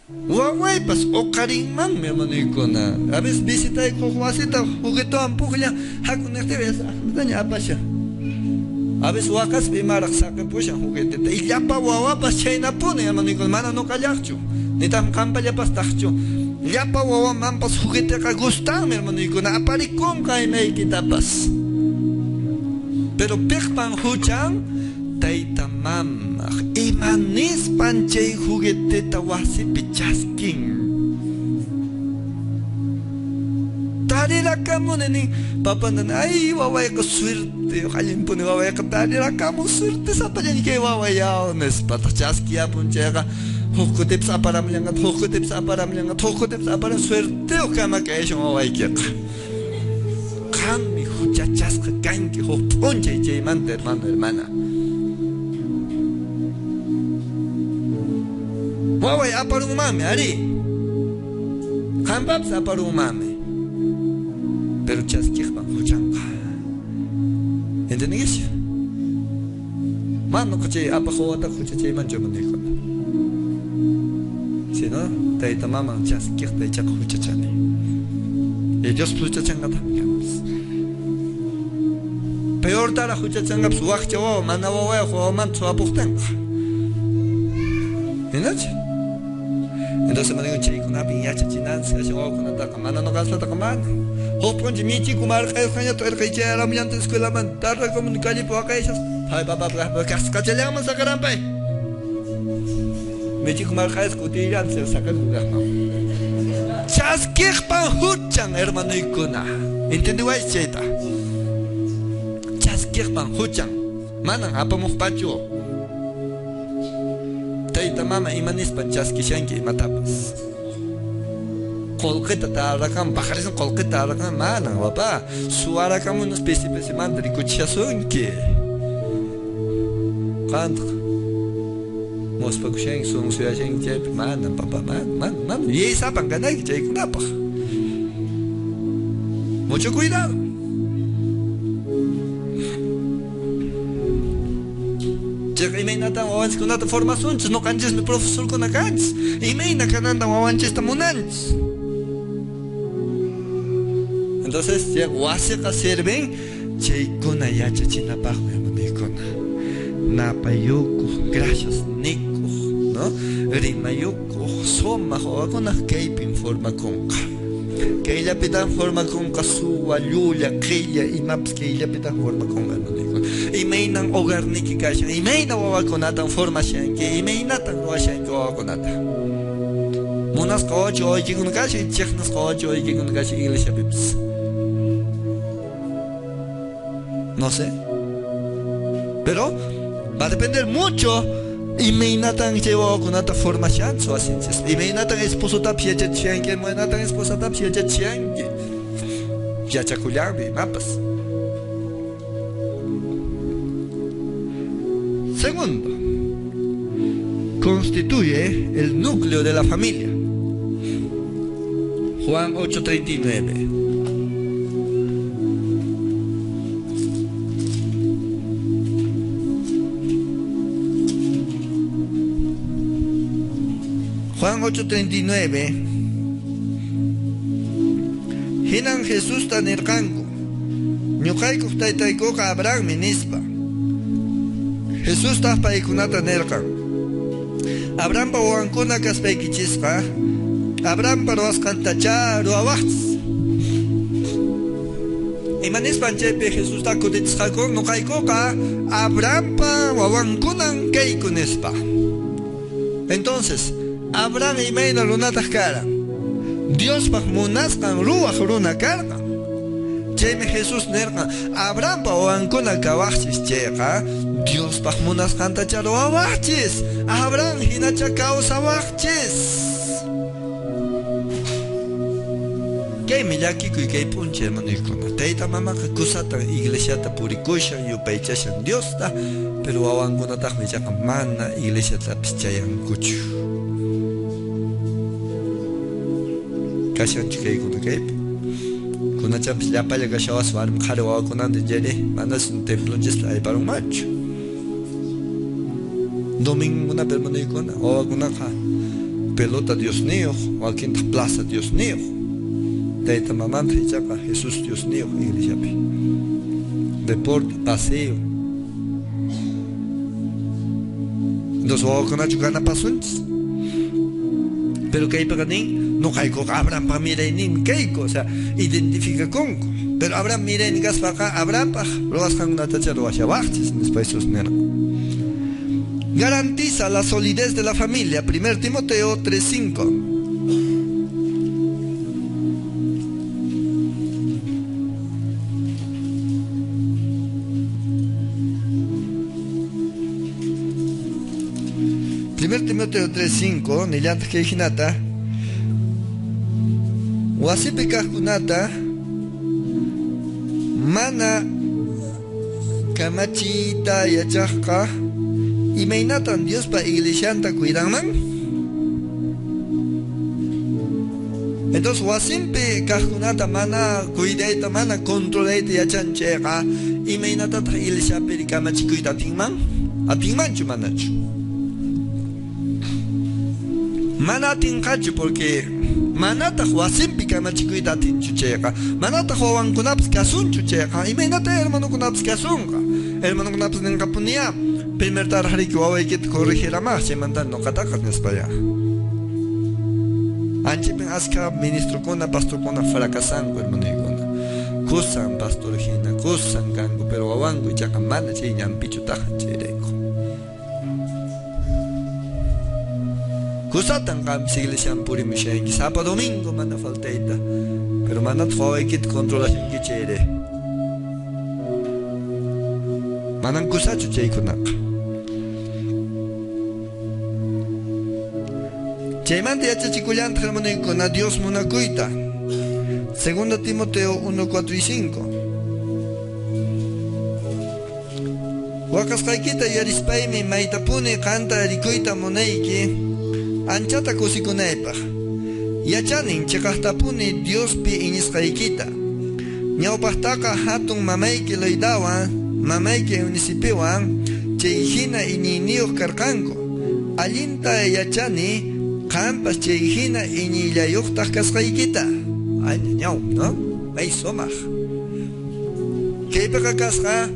Wawaypas oqarinman mi hermanykuna. A veces visitay wasita juguetawan puklla hakunaqtipas daña apasha. A veces wakas bimaraq saqipushan juguetita y llapa wawapas chaynapuni hermanykuna mana nuqallaqchu. Nitam qampallapas taqchu. Llapa wawamanpas juguetiqa gustanmi hermanykuna aparikunqa imaykitapas. Pero piqpan huchan tayta mamaq imanispan chay juguetita wasipi chaskin. Tarirakamunani papanan ay wawayqa suerte qallinpuni wawayqa tarirakamun suerte sapallani kay wawayawnez pataq chaskiyapun chayqa hukutips aparamllanqa hukutips aparam suerte kamakayshun wawaykiqa qanmi huchachasqa kanki huk p'unchay chaymanta hermana waway aparunmanmi ari qanpapas aparunmanmi pero chaskiqpan huchanqa ¿entendés? Mano chay apaq wawata huchachaymanchu hermanykuna si no tayta maman chaskiqta ichaqa huchachani ellos huchachanqa también peor tara huchachanqapas waqcha wawa mana wawayuq wawamanta suwapuqtinqa ¿entendés? Entonces me digo chaykunapi yachachinansi asha wawakunataqa mana nuqaslataqa mana hukpunchi michiku marqayuqña tuirqaychay aramllanta escuelaman tarrakumuni callepi waqayshas hay papa kasqachallaman saqaranpay michiku marqayus kutillansi saqakunaqman chaskiqpan huchan hermanoykuna ¿entendiwaychis chayta? Chaskiqpan huchan manan apamuqpachu tayta mama imanispan chaskishanki imatapas qolqita tarrakan pajarisn qolqita tarrakan manan wapa suwarakamunas pisi-pisimanta rikuchishasunki qanqa mospakushanki sunsuyashanki chaypi manan papa manan yaysapan kanayki chaykunapaq mucho cuidado imaynatan wawanchikkunata formasunchis nuqanchismi profesorkuna kanchis imayna kananta wawanchista munanchis entonces wasiqa sirven chaykuna yachachinapaqmi hermanoykuna napayukuq gracias nikuq no rimayukuq sumaq wawakunaq kaypin formakunqa kayllapitan formakunqa suwa llulla qilla imapas kayllapitan formakunqa hermanoykuna imaynan hogarniki kashan imayna wawakunatan formashanki imaynatan ruwashanki wawakunata munasqa ocho oykikuna kashan chiqnasqa ocho oykikuna kashan iglesiapipis no sé pero va a depender mucho imaynatan chay wawakunata formashanchis wasinchis imaynatan esposotapish yachachishanki imaynatan esposatapish yachachishanki yachakullanmi imapas. Segundo, constituye el núcleo de la familia. Juan 8:39. Juan 8:39. Hinan Jesús tanirqanku. Ñuqaykuq taytaykuqa Abraham nispa. Jesús paykunata nirqan Abrahampa wawankuna kaspaykichisqa Abrahampa ruwasqantacha ruwawaqchis imanispan chaypi Jesús kutichishqaku nuqaykuqa Abrahampa wawankunan kayku nispa entonces Abraham imayna runataq karan Diospaq munasqan ruwaq runa karqan chaymi Jesús nirqan Abrahampa wawankuna kawaqchis chayqa Diospaq munasqantacha ruwawaqchis Abraham hinacha kawsawaqchis kaymi llakikuy kay p'unchi hermanoykuna tayta mamaqa kusatan iglesiata purikushan yupaychashan Diosta pero wawankunataqmi chaqa mana iglesiatapis chayankuchu kashanchu kaykuna kaypi kunachapis llapalla kashawas warmi qhari wawakunanta llari manas templonchista ayparunmanchu domingunapa hermanoykuna wawakunaqa pelota Dios mío, o quinta plaza Dios mío. Teita mamanta hichaca Jesús Dios mío, iglesia. Deporte, paseo. Entonces, vamos con la chucana pasuntes. Pero que hay para ni, no hay con Abraham para mirar ni keiko, o sea, identifica con. Pero Abraham mira ni gas para acá, Abraham para, lo vas con una tacha lo hacia abajo, en los países nena. Garantiza la solidez de la familia. 1 Timoteo 3:5. Timoteo 3:5 nillanta que hinata wasipi kaqkunata mana kamachita yachaqqa imaynatan Diospa iglesianta cuidanman. Entonces wasimpi kaqkunata mana cuidayta mana controlayta yachanchayqa imaynatataq iglesiapi kamachikuyta atinman? Atinmanchu manachu? Mana atinqachu porque manataq wasimpi kamachikuyta atinchu chayqa. Manataq wawankunapas kasunchu chayqa. Imaynata hermanokunapas kasunqa. Hermanokunapas ninqapuniya primer taraqriki wawaykita corrigiramaq chaymanta nuqataqa nispaya. Anchipin aska ministrokuna, pastorkuna fracasanku hermanoykuna. Kusan pastorhina, kusan kanku, pero wawanku ichaqa mana chay ñampichu taqa chayrayku. Kusatan qampis iglesian purimushanki, sapa domingo mana faltayta, pero manataq wawaykita controlashanki chayri. Manan kusachu chaykunaqa. Chaymanta yachachikullanta hermanoykuna Dios munakuyta. 2 Timoteo 1:4-5. Waqasqaykita yarispaymi maytapuni qanta rikuyta munayki anchata kusikunaypaq. Yachanin chiqaqtapuni Diospi iñisqaykita. Ñawpaqtaqa hatun mamayki Loidawan, mamayki Eunicipiwan chay hina iñiyniyuq karqanku. Allinta yachani qampas chay hina iñillayuqtaq kasqaykita. Ay ñaw, ¿no? Ay somaq. Kaypiqa kasqa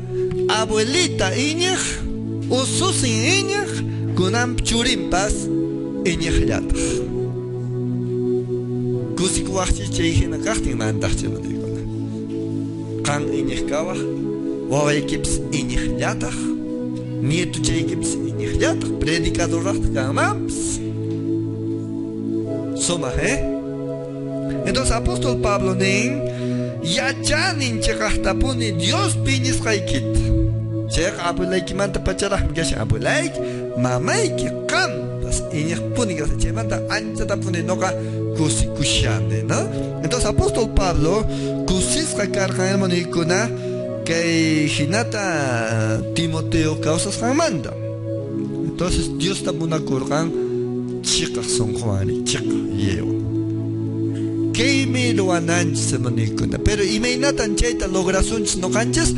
abuelita iñiq, ususin iñiq, kunan churinpas iñiqllataq. Kusikuwaqchis chay hina kaqtin mantaqchi manaykuna. Qan iñiq kawaq, wawaykipis iñiqllataq, nietuchaykipis iñiqllataq, predicadorraqta kanmanpis. Somaq, Entonces apóstol Pablo nin yachanin chiqaqtapuni Dios piñisqaykita. Chayqa abuelaykimanta pacharaqmi kashan abuelayki, mamayki qampas iñiqpuni kashan chaymanta anchatapuni noqa kusikushani, ¿no? Entonces apóstol Pablo kusisqa karqan hermanoykuna kay hinata Timoteo kawsasqanmanta. Entonces Dios ta munakurqan chiqaq sunqumari, chiqaq yewa. Kaymi ruwananchis hermanoykuna, pero imaynatan chayta lograsunchis noqanchis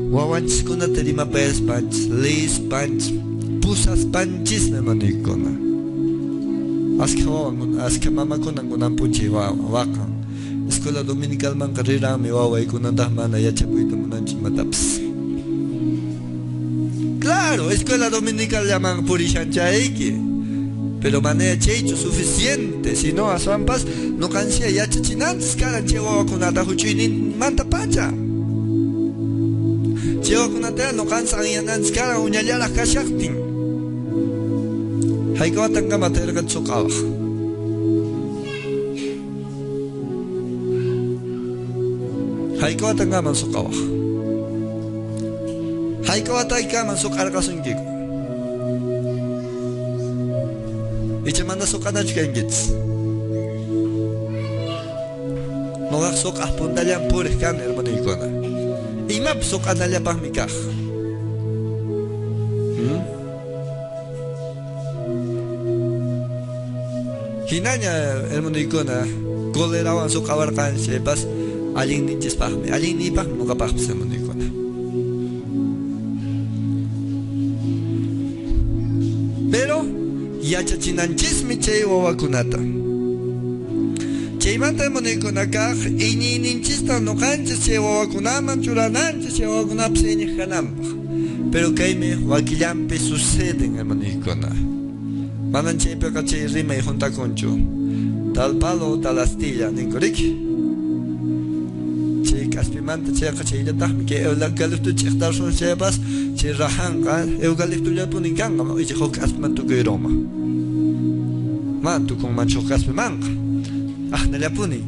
wawanchiskunata rimapayaspanchis, leispanchis, pusaspanchis hermanoykuna. Aska mamakunan kunanpunchik waqan escuela dominicalmanqa riraqmi wawaykunataq mana yachakuyta munanchis imatapis. Claro, escuela dominical llaman purishanchayki, pero manera chaychu suficiente, si no aswampas no cansia yachachinantes karan chay wawakunata huchuynin manta pacha. Chay wawakunata no cansan yanantes karan uñallaraq kashaqtin. Haykawatankama tayrqan suqawaq. Haykawatankama suqawaq. Haykawataykama suqarqasunkiku. Ichamana suqanachu kankichis. Noqaq suqaq puntallan puriq kani hermanoykuna. Imapas suqanallapaqmi kaq. Hinaña hermanoykuna kolerawan suqawarqanchaypas allinninchispaqmi, allinniypaqmi nuqapaqpis hermanoykuna. Pero yachachinanchikmi chay wawakunata. Chaymanta munaykunakaq iñiyninchista nuqanchis chay wawakunaman churananchis chay wawakunapas iñiq kananpaq. Pero kaymi wakillanpi suceden hermaniykuna. Manan chaypiqa chay rimay juntakunchu. Tal palo tal astilla ninkuriki. Chay kaspimanta chayqa chayllataqmi kay eucalipto chiqtarsun chaypas chay rahanqa eucaliptollapunin kanqa ichi huk kaspiman tukuyroma. Man tukunman huk kaspimanqa. Ajnallapuni.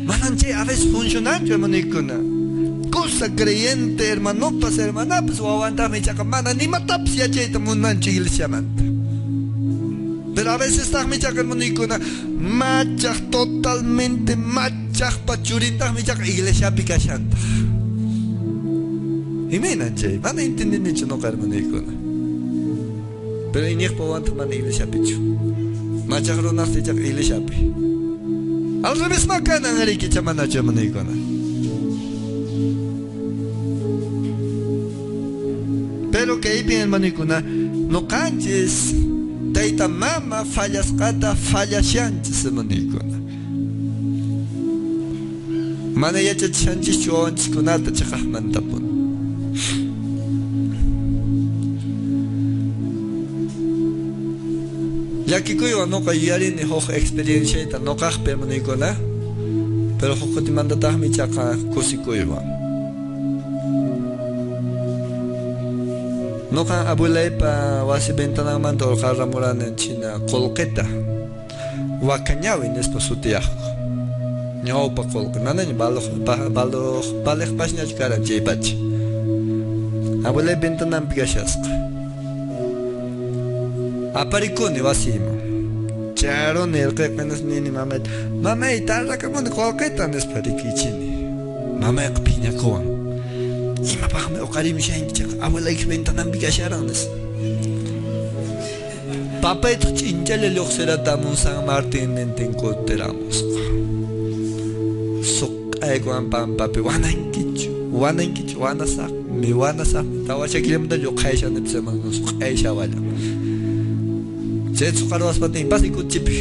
Manan chay a veces funcionanchu hermaniykuna. Cosa creyente hermanopas hermanapas wawantaqmi chayqa mana nimatapas yachayta munanchu iglesiamanta. Pero a veces taqmi chayqa hermaniykuna machaq totalmente machaq pachurintaqmi chayqa iglesiapi kashantaq. Imaynan chay mana entendinichu nuqa hermaniykuna. Pero iñiqpa wawantaq mana iglesiapichu. Machaq runaqti chayqa iglesiapi. Al revés ma kanan ariki chamanachu hermaniykuna. Pero kaypi hermaniykuna nuqanchis tayta mama fallasqata fallashanchis hermaniykuna. Mana yachachishanchikchu wawanchikkunata chaqaqmantapun. Llakikuywan nuqa yuyarini huk experienciayta nuqaqpi hermaniykuna. Pero huk kutimantataqmi chayqa kusikuywan. Nuqa abuelaypa wasi ventanamanta urqarramurani china qullqita wakañawi nispa sutiyaqku. Ñawpa qullqi manaña baliqpashñachu karan chaypacha. Abuelay ventanampi kashasqa. Aparikuni wasiyman. Charuni irqiqinas nini mamayta. Mamay tarrakamuni qullqita nispa rikichini. Mamayqa phiñakuwan. Imapaqmi uqarimishayki chayqa abuelayki ventanampi kasharannis. Papaytaq ch'inchalla lluqsirata amun San Martín nintin kutiramusqa. Suqaykuwan pampapi wanankichu wanasaqmi tawachakillamanta lluqayshanip semana suqayshawalla. Chay suqarwaspatin pasi kutipi.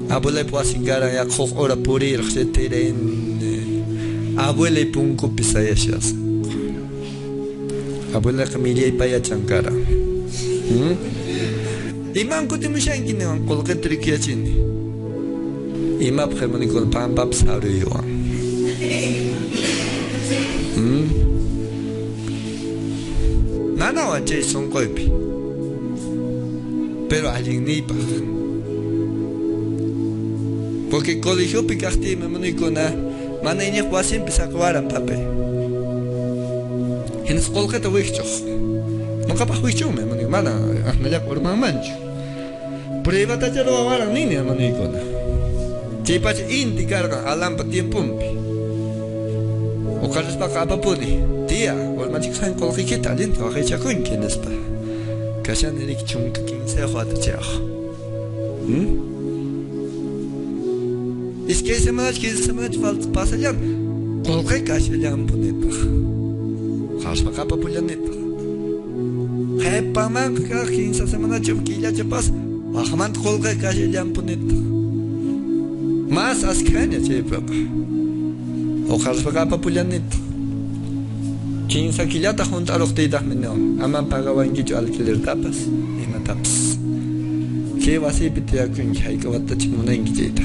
Abuelay wasinkaran yak huk hora puriraq chay tirayn abuelay punkupi sayashas. Abuelay millay payachankara. Iman kutimushanki niwan qullqita rikuyachini. Imapaq hermaniykuna pampapas haruyuwan. Nanawan chay sunquypi. Pero allinniypaq. Porque colegiopi kaqtiymi hermaniykuna mana iñiq wasinpi saqwaran papay. Hinas qullqita wiqchuq. Nuqapaq wiqchuqmi hermaniykuna mana ajnallaqa urmanmanchu. Pruebatacha ruwawaran nini hermaniykuna. Chaypacha inti karqa alampa tiempumpi. Uqarispaqa apapuni. Tía, urmanchiksan qullqikita allinta waqaychakunki nispa. Kashan erik chunka 15 watachaq. Es que 15 semanas falta pasallan. Qullqi kashallan punipaq. Qaspaqa apapullanipaq. Qaypaman 15 semanas killacha pas. Waqmanta qullqi kashallan punipaq. Más ascaña chaypaq. Qaspaqa apapullanipaq. 15 killata juntaruqtiytaqmi no. Aman pagawankichu alquilertapas imatapas. Kay wasipi tiyakunki hayk'awatachi munanki chayta.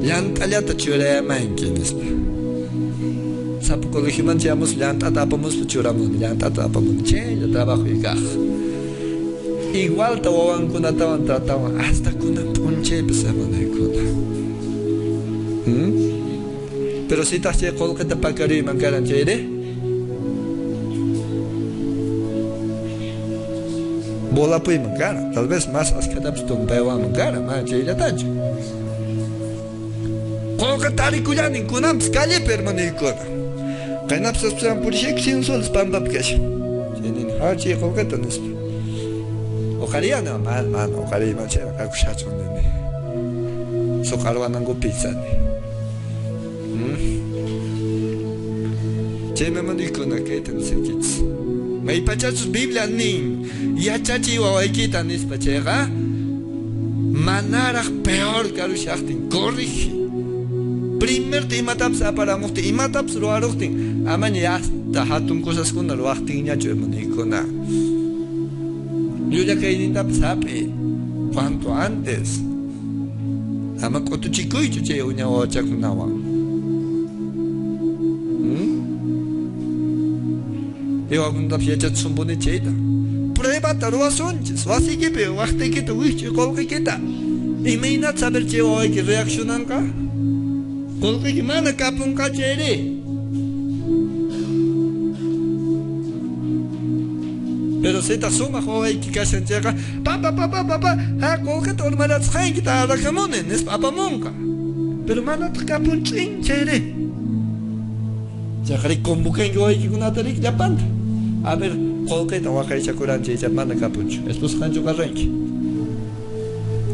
Llant'allata churayamanki nispa. Sapa colegioman chayamus llant'ata apamuspa churamuni. Llant'ata apamuni. Chaylla trabajo kaq. Igualta wawankunatawan tratawan hasta kunan punchaypis hermanaykuna. Pero si taq chay qullqita pakariyman karan chayri bolapuyman kara, tal vez más askatapas tumpaywanman kara, mana chayllatachu. Qullqi tarikullanin kunapas callepi hermanaykuna. Qaynapas aspiran purishayki 100 soles pampapi kashan. Chaynini chay qullqita nispa. Uqariyana mana uqariyman chayqa kakushachu nini. Suqarwanankupisani. Chay hermanaykuna kayta nisirkichis. May pachachus Biblia nin yachachi wawaykita nispa chayqa manaraq peor karushaqtin corrige. Primer imatapas aparamuqtin imatapas ruwaruqtin amaña hasta hatun cosaskuna ruwaqtinñachu hermanaykuna. Llullakaynintapas hap'i cuanto antes. Ama q'utuchikuychu chay uña wawachakunawan. Ewakunatapas yachachishumbuni chayta. Pruebata ruwasunchis, wasiykipi waqtaykita wiqchu qullqiykita. Imaynatas saber chay wawayki reaccionanqa? Qullqiyki mana kapunqa chayri. Pero seta sumaq wawayki kashan chayqa papa qullqita urmaratsqaykita araqamuni nispa apamunqa. Pero manataq kapunch'in chayri. Chayqa convocanki wawaykikunata llapanta. A ver, qullqita waqaychakuranchi chaycha mana kapunchu. Esposa qanchu qarranki?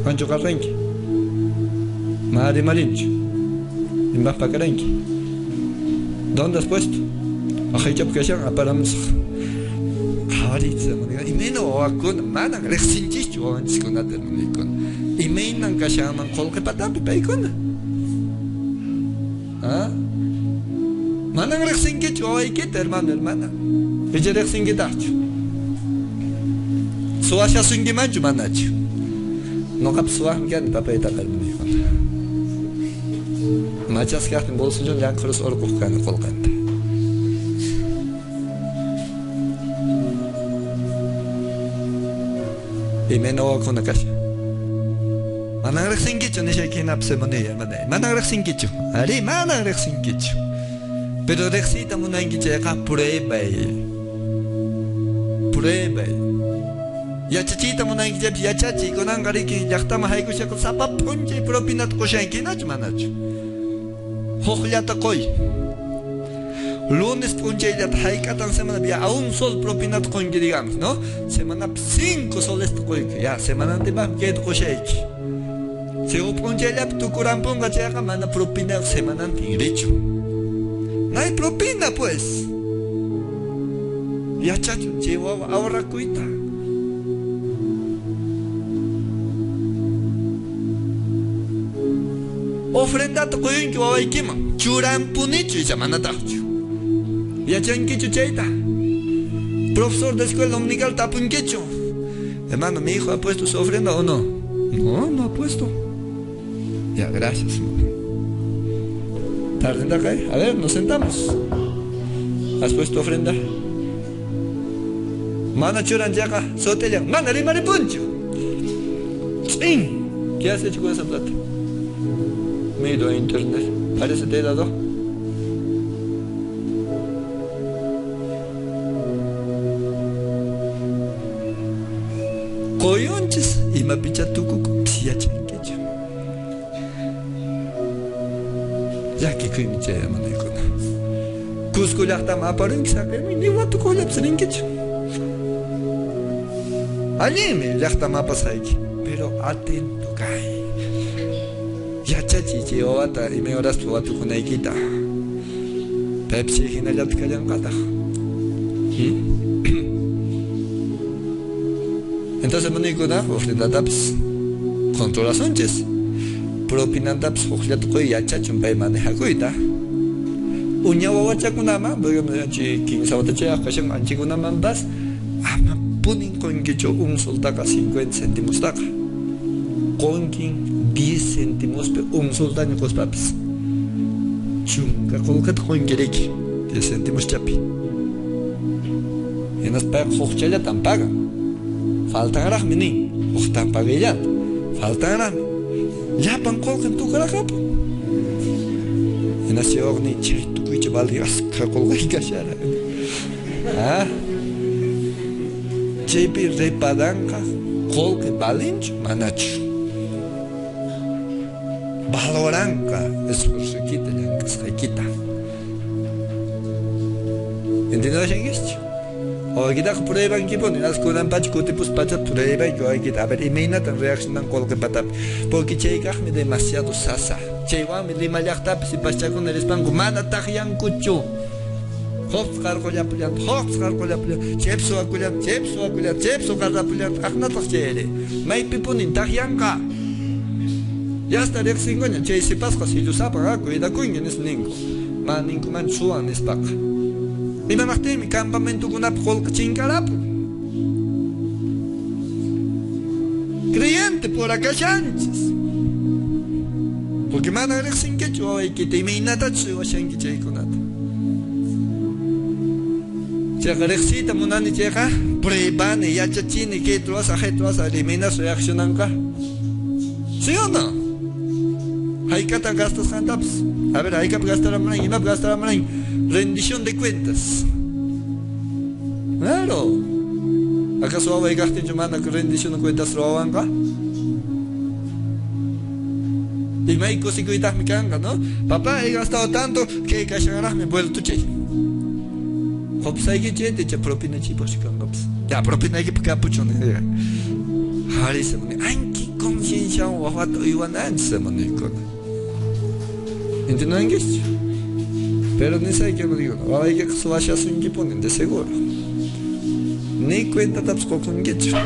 Qanchu qarranki? Ma rimarinchu. Imbaq pakaranki. ¿Dónde has puesto? Waqaychapi kashan aparamusaq. Qhawaritza maniqa imayna wawakuna manan riqsinchischu wawanchiskunata hermanaykuna. Imaynan kashanman qullqipatapi paykuna. Manan riqsinkichu wawaykita hermana. Picha riqsinkitaqchu. Suwashasunkimanchu manachu. Nuqapas suwaqmi kani papaytaqa hermanaykuna. Machaskaqtin bolsillo llanq'urus urquq kani qullqanta. Imayna wawakuna kasha. Manan riqsinkichu nishaykinapas hermanay. Manan riqsinkichu. Ari manan riqsinkichu. Pero riqsiyta munanki chayqa pruebay. Yachachiyta munanki chaypi yachachiy kunanqa riki llaqtaman haykushaqa sapa p'unchay propinata qushankinachu manachu. Huqllata qoy. Lunes p'unchayllata hayk'atan semanapi ya a un sol propinata qunki digamos, ¿no? Semanapi 5 soles qoyki. Ya semanantipaqmi kayta qushayki. Segu p'unchayllapi tukuranpunqa chayqa mana propina semanantin richu. No hay propina pues. Yachachun chay wawa ahorrakuyta. Ofrendata quyunki wawaykiman. Churampunichu isha manataqchu. Yachankichu chayta. Profesor de escuela dominical tapunkichu. Hermano, mi hijo ha puesto su ofrenda o no? No ha puesto. Ya, gracias. ¿Tarde acá? A ver, nos sentamos. ¿Has puesto ofrenda? Mana churan yaga, sotellan. Mana rimaripuncho. ¡Chin! ¿Qué has hecho con esa plata? Me he ido a internet. Parece te he dado. Coyonches y me picha tucuco. Psiachenquecho. Ya que cuy mi chaya manaycona. Cusco llaqtama aparunki saqaymi ni watukuqllapas rinkichu. Allimi llaqtamapas hayki. Pero atento kay. Yachachiy chay wawata imay horaspa watukunaykita. Pepsi hinallata kallanqataq. Entonces manaycuna ofrendatapas controlasunchis. Propinantapas huqllata qoy yachachun pay manejaquyta. Uña wawachakunaman, quinza watachayaq kashan anchikunamanpas ama punin qunkichu un soltaqa 50 céntimos taqa. Qunkin 10 céntimospi un soltaña qospapis. Chunka qullqita qunkiriki 10 céntimos chapi. Hinas pay huqchallatan pagan. Faltanraqmi nin, huqtan pagayllanta. Faltanraqmi. Llapan qullqin tukuraqapu. Hinas yawaqni chay tukuycha valdiqasqa qullqay kashara. Chaypi repadanqa qullqi valinchu manachu. Valoranqa esfuerzukita llank'asqaykita. ¿Entendashankichu? Oykitaqa pruebankipuni askunanpachu kutipuspacha pruebayki oykita. A ver, imaynatan reaccionan qullqipatapi. Porque chaykaqmi demasiado sasa. Chaywanmi Lima llaqtapis y paschakuna rispanku mana taqyankuchu. Hops carcollapulian, hops carcollapulian, chepso aculian, chepso carrapulian, agnatas chere. May pipunin tahianka. Ya está rexingoña, che si pasco si lo sapa, cuida cuingen es ningo. Maninko man suan es paca. Y me maté mi campamento con una polca chingarapu. Creyente por acá chanches. Porque man a rexingecho, hay que te iminatatsu o shangiche con nada. Chega rexita munani chega, prebane, yachachini, que troas a eliminar su accionanca. ¿Sí o no? Hay que gastos handaps. A ver, hay que gastar a maraña, no gastar a maraña. Rendición de cuentas. Claro. ¿Acaso hay gastos en mano que rendición de cuentas robanca? Y me hay cosas que me canga, ¿no? Papá, he gastado tanto que cacharás me vuelto che. Hopsai que gente, ya propina chipos cangaps. Ya propina que capuchón. Haris, anki conciencia o afato iwan antes, manicona. ¿Entiendes? Pero ni sé qué lo digo, no hay que se vaya a su equipo de seguro. Ni cuenta taps con gecho.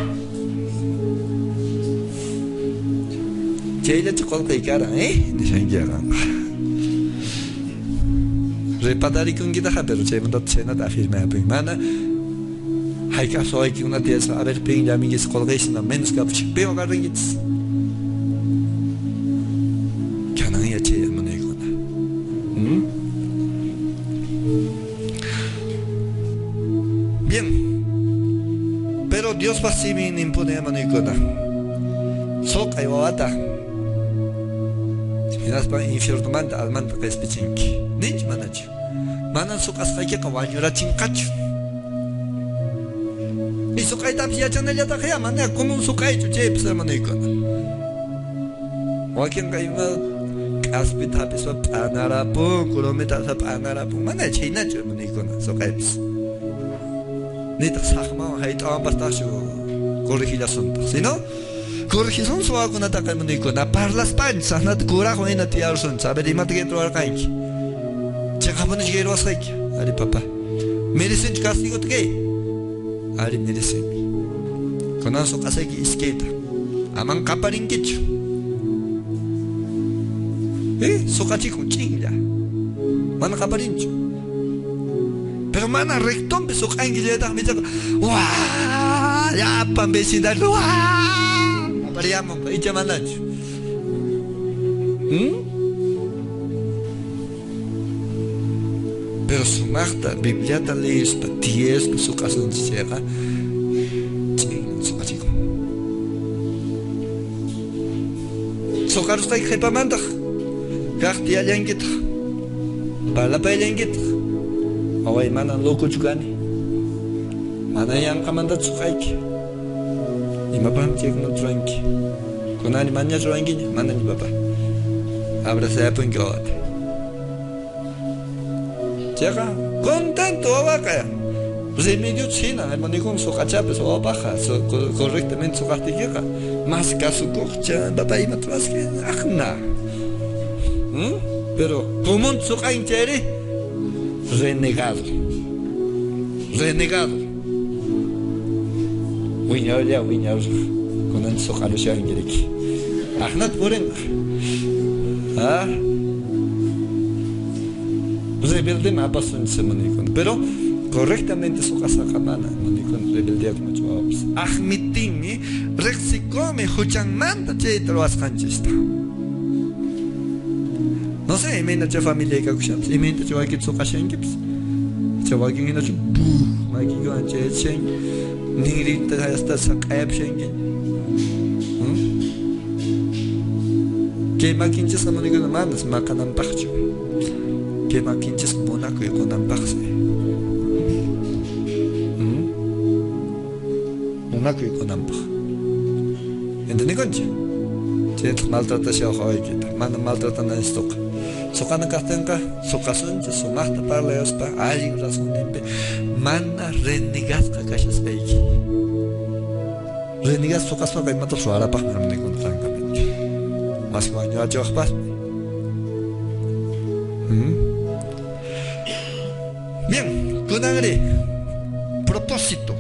Chela chocolate cara, ni se engañan. Repatar y con guitarra, pero se me da cena de afirmar a Pimana. Hay que hacer que una tía a ver, ping ya mi escolgation a menos que pero garriguits. Que no hay che, manejo. Bien, pero Dios va a ser mi impone a manicona. Sok ay wawata. Minas pa infierno manta al manta que es pichinki. Ninch manacho. Manan sok asca que caballo chincacho. Y sok ay tapia chanella tajea mané como un sok ay chuche pisa manicona. Wakin kaima aspita piso anarapu, kilomita sap anarapu. Mané china chu manicona sok ay pisa. Nita sahma hay to ambastasio corregir asuntos, ¿sí no? Corregison suwa con ataque manico na parlas panza na cura con ina tiarson sabe de mate que troar canki. Checamos de llegar a saque. Ali papá. Merecen castigo de qué? Ali merecen. Con eso casa que isqueta. Aman caparin kicho. Socachi con chingla. Man caparincho. Pero mana recton beso canguileta me dice, ¡guau! Ya pan vecindad, ¡guau! Pariamos, y chamanacho. Pero su marta, bibliata lees, paties, su casa en sierra, ching, su cachico. Su caro está que pamanta, cartia yanguita, para la yanguita. Away manan loko chugani. Mana yang kamanda tsukaiki. Ima pam chek no tranqui. Konani manya tranqui, mana ni papá. Abraza pun kawat. Cheka, contento vaca. Remedio china, hermano con su cachape, su baja, su correctamente su cartilla. Más caso cocha, papá y matras que ajna. Pero, ¿cómo su caintere? Renegado. Wiñar, con el sojalo se angelique. Ahnat poren. Rebelde me ha pasado en semanicon, pero correctamente su casa camana, manicon rebelde como chuaps. Ahmitimi, rexicome, huchan manta, che, te lo has canchista. No sé, imagina che familia que escuchamos, imagina che va que su casa en gips. Che va que en el buh, ma que yo anche chen, ni rita hasta sacar shengen. Que maquinches como digo no mandas, macanan pacho. Que maquinches monaco y con amparse. Monaco y con ampar. ¿Entendés concha? Che maltrata se hoy que manda maltrata na stock. Sokana kastenka, sokasuncha, sumasta parla yospa, alguien razón nimpe, mana renegas kakashas peiki. Renegas sokaspa kai mato suara pa namne con francamente. Mas baño a jopas. Bien, kunangre propósito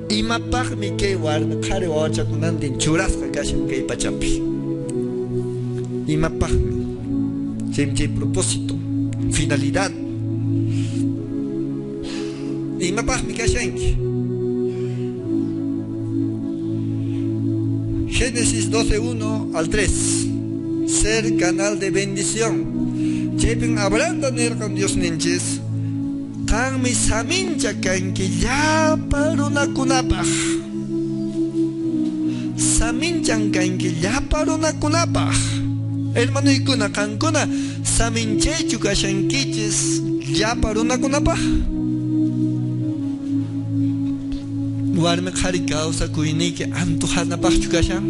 imapaqmi kay warmi qhari wawachakunantin churasqa kashan kay pachapi imapaqmi chay propósito finalidad imapaqmi kashanki. Génesis 12:1 al 3. Ser canal de bendición. Chaypin hablando nirqan Dios ninchis qanmi samincha kanki llapa runakunapaq. Saminchan kanki llapa runakunapaq. Hermanoykuna qankuna saminchaychu kashankichis llapa runakunapaq. Warmi qhari kawsakuyniki antuhanapaqchu kashan.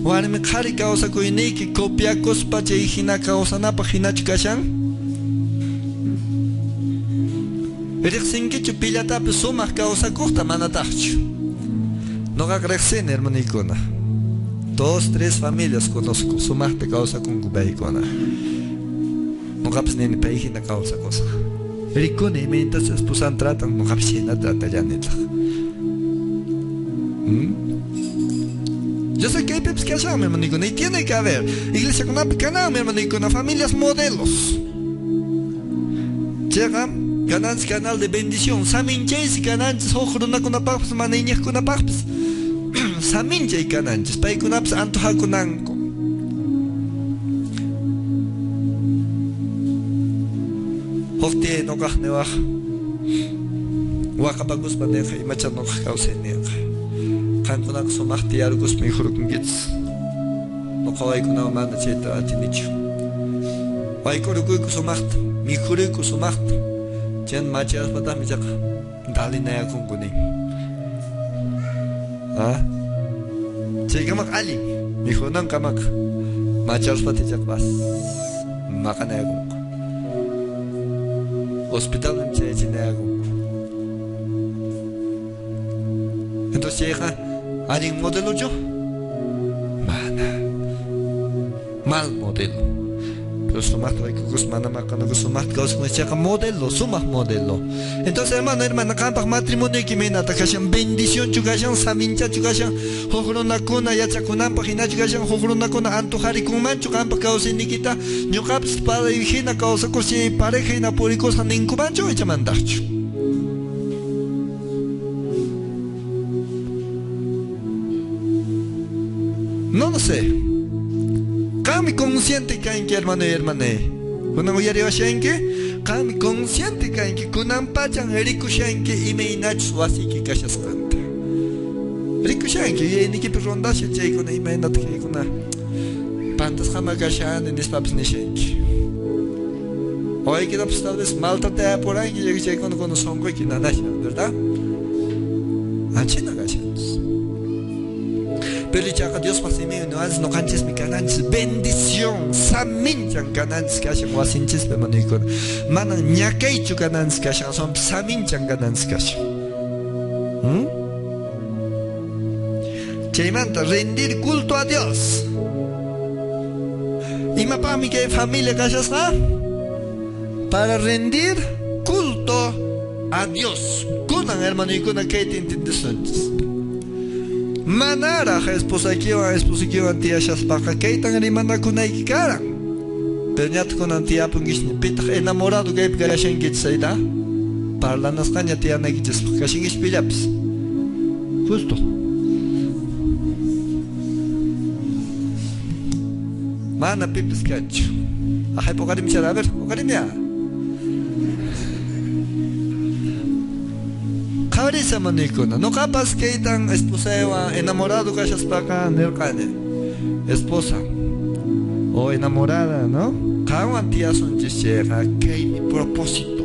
Warmi qhari kawsakuyniki copiakuspa chay hina kawsanapaq hinachu kashan. Riqsinkichu pillatapi sumaq kawsakuqta manataqchu. Noqaqa riqsini hermaniykuna. 2, 3 familias conozco sumaqta kawsakunku paykuna. Noqapis nini pay hina kawsakusaq. Rikuni mientras esposan tratan noqapis hina tratallanitaq. Yo sé que hay pepes que hacen, mi hermanito, y tiene que haber iglesia con una canal, mi hermanito, familias modelos. Llegan, ganan canal de bendición, saminches y gananches, ojruna con una papas, maniñas con una papas, saminche y gananches, pay con apps, antoja con anco. Hoftie no gach ne wach, wakapagus baneja y machan no causa neja. Kankunak sumaqti yargus mejurkungits. No qawaykuna mana chayta atinichu. Waykurukuyku sumaqta, mijuruyku sumaqta. Chan machayaspatas michaqa dalinayakunkuni. Chaykamaq alli, mijunankamaq machayaspatas chaqpas maqanayakunku. Hospitalman chayachinayakunku. Entonces chayqa ¿alguien modelo yo? Mana. Mal modelo. Pero sumat hay que mana macana que sumat causa con ese modelo, sumat modelo. Entonces hermana, campa matrimonio que me nata kashan bendición chukashan samincha chukashan hojrona kuna yachakunan pagina chukashan hojrona kuna antojari con mancho campa causa nikita ñoqapis para hijina causa cosi pareja ina purikosa ninkumancho echa mandacho. No lo sé. Kami consciente que hermano y hermana. Kunan uyari washanke, kami consciente que kunan pachan rikushanke y me inach wasi que kashas canta. Rikushanke y ni que rondash chay kuna y me nat que kuna pantas jama kashan en espaps ni shanke. Hoy que pues tal vez maltratea por ahí que llegue con songo y que nanasha, ¿verdad? Anchina kashan. Pero ya Dios pasa medio no canches mi cananches bendición saminchan cananches que hacen guasinches pe manicor manan ñakeichu cananches que hacen son saminchan cananches que hacen chaymanta rendir culto a Dios y mapa mi que familia que haces para rendir culto a Dios kunan hermano y kunan que te entiendes manara esposa kiwa tia shaspaka keitan rimana kunay kara peñat con antia pungisni pitach enamorado que gashen kitsaida parlanas kanya tia nagiches gashen ispilaps justo mana pipis kacho ajay pokarim chara a ver pokarim ya Kawarisa manikuna, no capaz que tan esposa enamorado que para nerkane, esposa o enamorada, ¿no? Kawan tía son chichera, que mi propósito.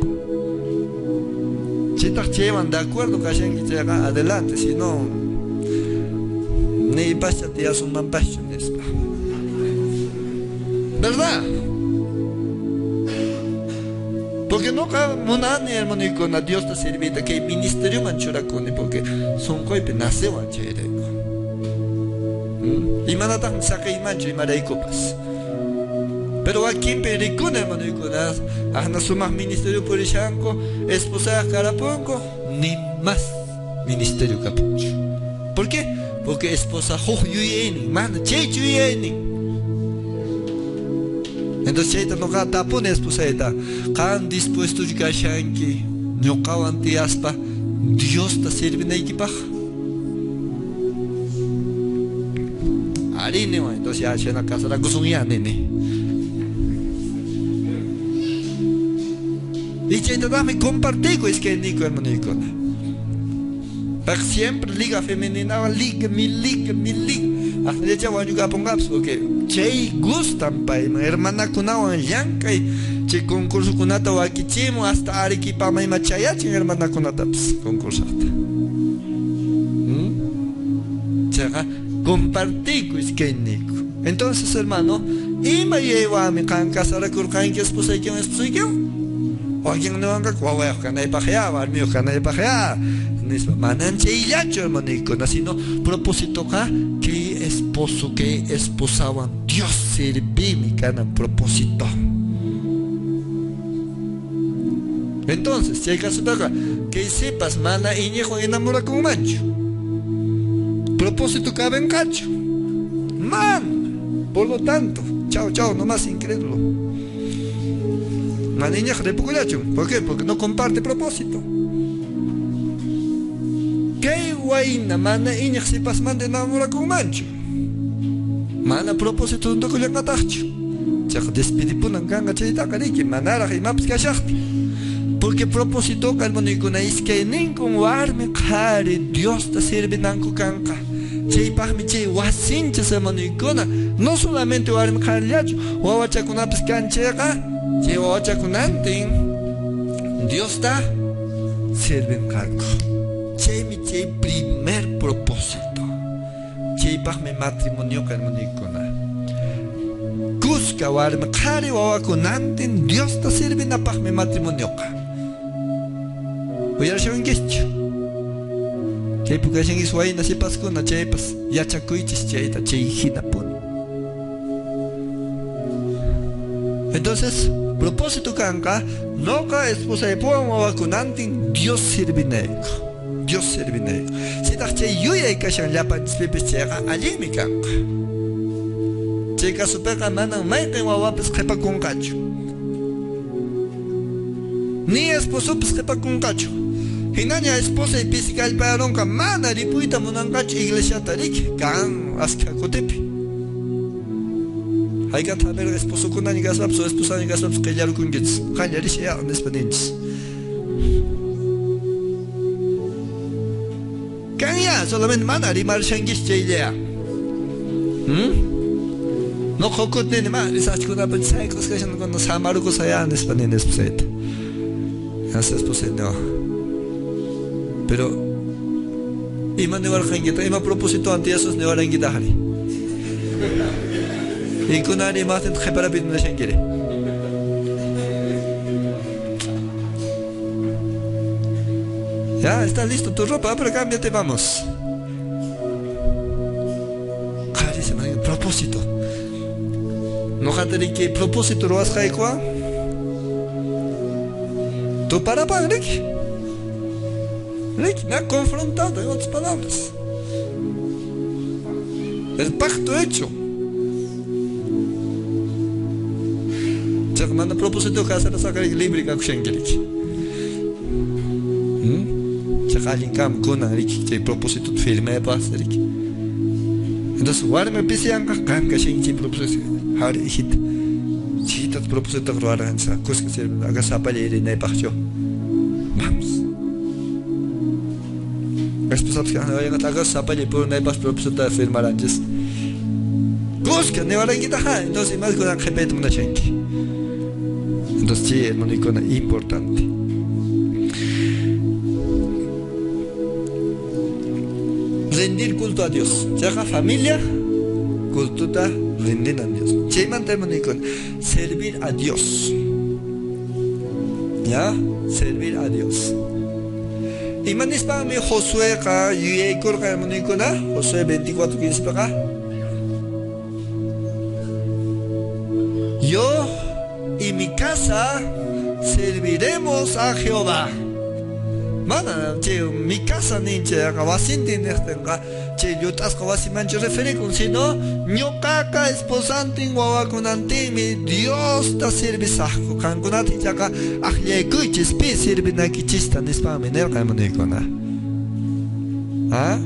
Si te llevan de acuerdo que hayan que llegar adelante, si no, ni pasa tía son más pasiones, ¿verdad? Porque no monani hermano y con a Dios te servita que el ministerio manchura con porque son coipe nace wanchero. Y manatan saca y mancho y maray copas. Pero aquí en Pericuna, hermano, ajna sumas ministerio por Ishanco, esposa Caraponco, ni más ministerio capucho. ¿Por qué? Porque esposa Yuyeni, man, Yuyeni. Entonces, Cheita no tapone esposa, can dispuesto de Gashanki, no cawanti aspa, Dios te sirve en equipaje. Arine, entonces ya en la casa la cosa nene. Y Cheita dame compartir con es que Nico, hermano Nicola. Para siempre liga femenina, liga. Hasta de hecho voy a pongas porque Chey gustan pa hermana kunawan llankay che concurso kunata wakichimo hasta Arequipa may machayachi hermana kunata concurso hasta. Chaga compartir con es que Nico. Entonces, hermano, ima lleva mi can casara kurkan que esposa y que o alguien no anga cuava canay pajea, barmio canay pajea. Nisba mananche y yacho, hermano, sino propósito acá que esposo que esposaban Dios serví mi cana propósito. Entonces, si hay caso de acá, que sepas mana iñejo enamora con mancho. Propósito cabe en cacho. Man, por lo tanto, chao, nomás incrédulo. Maniña de Puculacho. ¿Por qué? Porque no comparte propósito. ¿Qué guayna mana iña si pas man de enamora con mancho? Mana propósito no con la tacho. Chak despedipunan ganga chayita kaniki manara y maps kashakti. Porque propósito calmonicuna es que ningún warme kare Dios te sirve nanco canca. Chay pahmi chay wasincha semanicuna. No solamente warme kare yacho. Wawachakuna pues canchega. Chay wawachakunantin. Dios está sirve canco. Chay mi chay primer propósito. Chay pahmi matrimonio calmonicuna. Cusca warme kare wawakunantin. Dios te sirve na pahmi matrimonio. Voy a hacer un gesto. Chay pugashan isway na si Pascu na chay pas yachakuichis chayta chay hinapun. Entonces, propósito kanka, noka esposa de puan wawacunantin Dios sirvineco. Dios sirvineco. Si tak chay yuya ikashan lapan spipis chayka allí mi kanka. Chay kasupeka manan mayqin wawapis qepa kunkachu. Ni esposo pues qepa kunkachu. Hinaña esposa y piscal paronca mana ripuita munangacho iglesia tarik kan aska kotepi. Hay que saber esposo con ni gasap so esposa ni gasap que ya lo kungits. Kan ya risha en españoles. Kan ya solamente mana rimar shangis chaya. No kokot ni ma risach con apa sai cos que con nos amaru cosa ya en españoles pues. Asa esposa no. Pero ima ne warqankita ima propósito ante esos ne waranquita jali. Y con nadie más en para pedir una shangire. Ya está listo tu ropa, pero cámbiate, vamos. Cari se me propósito. No jantari que propósito lo has jaicua. Tu para Ricky. Ricky me ha confrontado, en otras palabras. El pacto hecho. Manda propósito que hacer sacar el libre que Ricky. Chakalin cam con Ricky, que propósito firme paz Ricky. Entonces, guarda me pise anca can que Shenki propósito. Hari hit. Chita propósito que guarda en sa cosa que se haga sapale de nepacho. Vamos. Después que no vayan a hacer sapale por nepas propósito de firmar antes. Cosca ne vayan a entonces más con la repete una Shenki. Entonces, sí, hermano, icona importante. Rendir culto a Dios. Ya familia, culto a rendir a Dios. Chayman hermano, icona. Servir a Dios. ¿Ya? Servir a Dios. Y manis para mí Josué, hermano, icona. Josué 24:15 para acá. Yo y mi casa serviremos a Jehová. Mana, che, mi casa ninche, wasinti nechtenga, che, yutasca wasimancho refericun, sino, ñocaca esposantin wawakunantimi, Dios ta servisajco, cankunati chaca, ajlekuichis, pi sirvinakichista, nispami, nerca monicona. ¿Ah?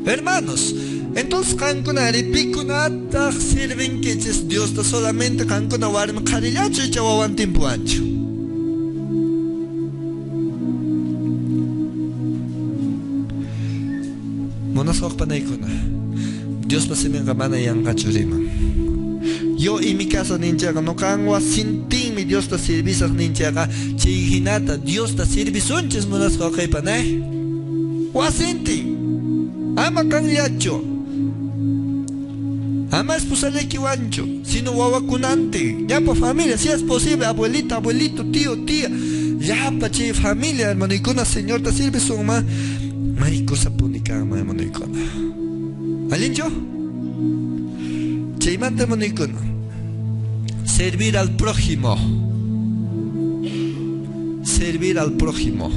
Hermanos, entonces cankunari pikunata sirven que Dios ta solamente cancuna warm carillacho y chawawan tiempo ancho. Monas okpanaykuna Dios pasimen kamana yang kachuriman. Yo y mi casa ninjaga no kangwa sintin mi Dios ta servisa ninjaga chihinata Dios ta servisunches monas okaypanay. Wasinti ama kangliacho ama esposale kiwancho sino wawakunante ya pa familia si es posible abuelita abuelito tío tía ya pa chi familia hermano y con señor ta sirve su ma Marico sapunica, hermanicona. ¿Alincho? Cheimante, hermanicona. Servir al prójimo. Servir al prójimo.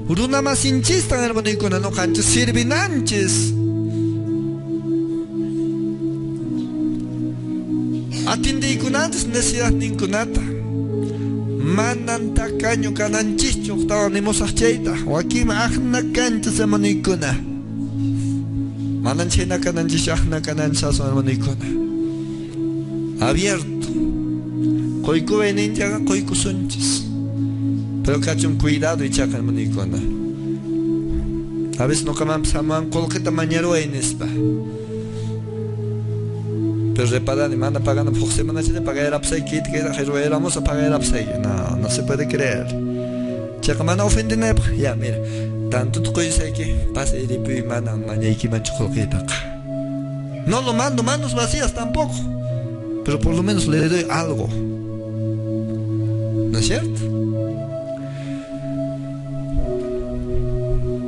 Uruna más hinchista, hermanicona, no canches, sirvinanches. Atinde ikunantes, necesidad ninkunata. Manan tacaño cananchicho estábamos acheta o aquí magna cancha se manicuna manan chena cananchicho agna canancha se manicuna abierto coico veninja coico sunches pero cachun cuidado y chacan manicuna a veces no camam saman colqueta mañero en esta pero reparan y manda pagando por semana se paga el upside kit que éramos a pagar el upside no se puede creer checa mana ofenden ya mira tanto tu coisa que pase el y mana mañana y mancho colqueta no lo mando manos vacías tampoco pero por lo menos le doy algo ¿no es cierto?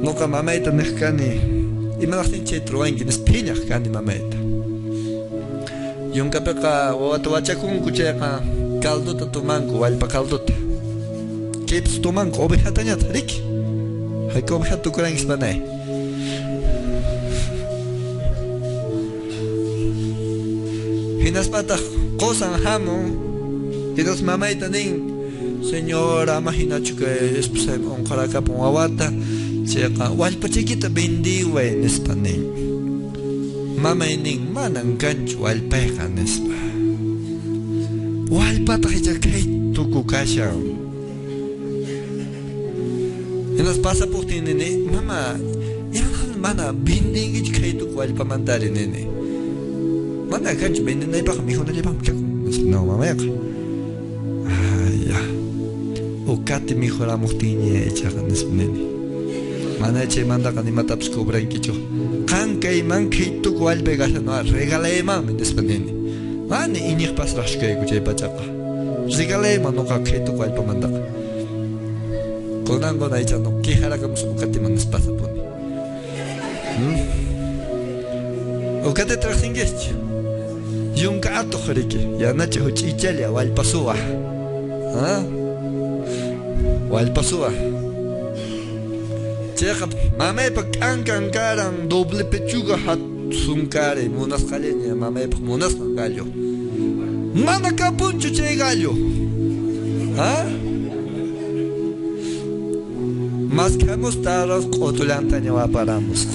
no que mameta mexicani y me la hacen chetro en que es piña cani mameta yung kapeka watuwacha kung kucheka caldo ta tumanko walpa caldo ta chips tumanko oveja tanya tarik hay que oveja tu kurang ispanay hinas pata kosan hamo hinas mamay taning señora imagina que esposa on karaka pon wawata cheka walpa chiquita bendiwa en español Mama ining manang gancho alpeja nespa. Walpata hijakay tuku kasha. En las pasaportes nene, mama, mana binding hijakay tuku walpa mandari nene. Mana gancho binding na ipa kami na lipa mchak. No mama yak. Ya. Okati mi hora muktinya echakan nespa nene. Mana che manda kan imataps cobran kicho. Kankay mankay tu cual pegas no regale man despendiente. Mani inih pas rashke kuchay pachaka. Regale man no kakay tu cual pamanda. Konango na icha no kihara kamus ukati man espasa poni. Ukate trajingech. Yunka ato jarike. Ya nache huchi ichalia wal pasua. Ah. Wal pasua. Checa, mamá pa kankaran doble pechuga hat sunkare monas galenya mamá pa monas gallo. Mana capuncho che gallo. ¿Ah? Más que mostaros cotulantaña va paramos.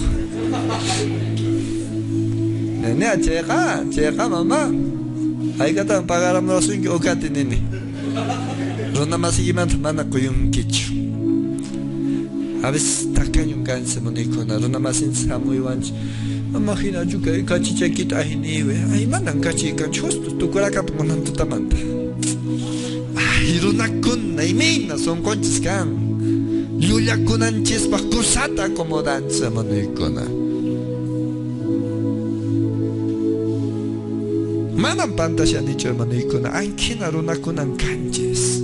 Nene checa mamá. Hay que tan pagar a los que okate nene. Ronda más y mana coyun kicho. A veces tacaño canse monicona, no más en Samuel Wanch. Imagina yo que cachichaquita ahiniwe. Ay, mandan cachica, justo tu curaca ponan tu tamanta. Ay, runacuna y mina son conches can. Yulia kunan chispa cusata como danza monicona. Manan pantasya nicho monicona, ankina runakunan canches.